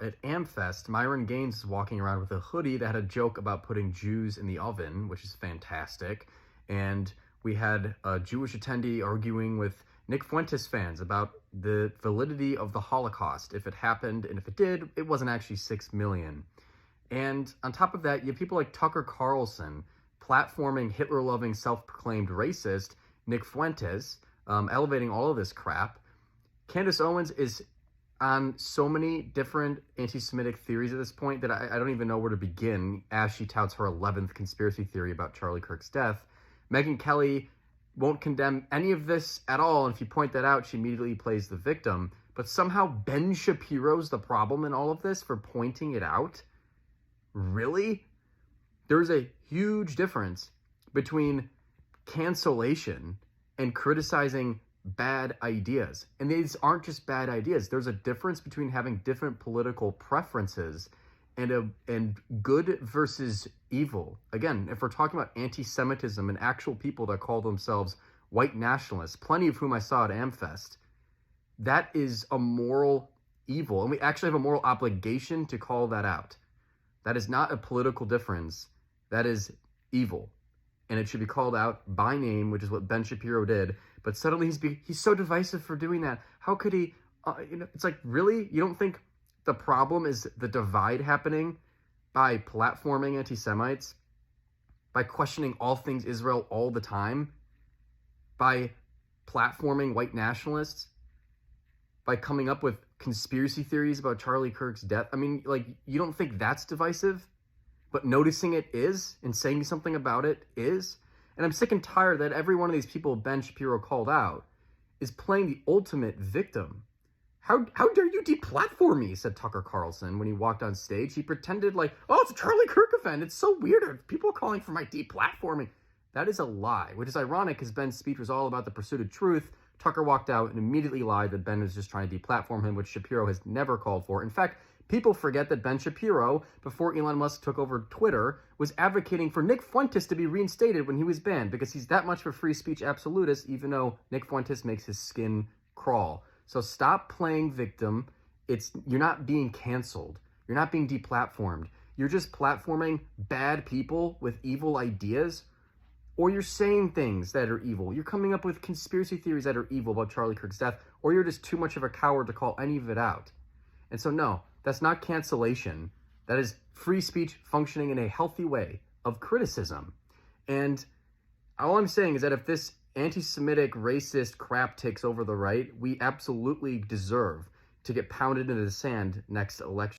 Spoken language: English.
at AmFest, Myron Gaines is walking around with a hoodie that had a joke about putting Jews in the oven, which is fantastic. And we had a Jewish attendee arguing with Nick Fuentes fans about the validity of the Holocaust. If it happened, and if it did, it wasn't actually 6 million. And on top of that, you have people like Tucker Carlson platforming Hitler-loving, self-proclaimed racist Nick Fuentes, elevating all of this crap. Candace Owens is on so many different anti-Semitic theories at this point that I don't even know where to begin as she touts her 11th conspiracy theory about Charlie Kirk's death. Megyn Kelly won't condemn any of this at all, and if you point that out, she immediately plays the victim. But somehow Ben Shapiro's the problem in all of this for pointing it out? Really? There's a huge difference between cancellation and criticizing bad ideas. And these aren't just bad ideas. There's a difference between having different political preferences and good versus evil. Again, if we're talking about anti-Semitism and actual people that call themselves white nationalists, plenty of whom I saw at AmFest, that is a moral evil. And we actually have a moral obligation to call that out. That is not a political difference. That is evil. And it should be called out by name, which is what Ben Shapiro did. But suddenly he's so divisive for doing that. How could he? It's like, really? You don't think the problem is the divide happening by platforming anti-Semites, by questioning all things Israel all the time, by platforming white nationalists, by coming up with conspiracy theories about Charlie Kirk's death? I mean, like, you don't think that's divisive? But noticing it is, and saying something about it is. And I'm sick and tired that every one of these people Ben Shapiro called out is playing the ultimate victim. How dare you deplatform me, said Tucker Carlson when he walked on stage. He pretended like, oh, it's a Charlie Kirk event. It's so weird. People are calling for my deplatforming. That is a lie, which is ironic because Ben's speech was all about the pursuit of truth. Tucker walked out and immediately lied that Ben was just trying to deplatform him, which Shapiro has never called for. In fact, people forget that Ben Shapiro, before Elon Musk took over Twitter, was advocating for Nick Fuentes to be reinstated when he was banned because he's that much of a free speech absolutist, even though Nick Fuentes makes his skin crawl. So stop playing victim. You're not being canceled. You're not being deplatformed. You're just platforming bad people with evil ideas, or you're saying things that are evil. You're coming up with conspiracy theories that are evil about Charlie Kirk's death, or you're just too much of a coward to call any of it out. And so no, that's not cancellation. That is free speech functioning in a healthy way of criticism. And all I'm saying is that if this anti-Semitic, racist crap takes over the right, we absolutely deserve to get pounded into the sand next election.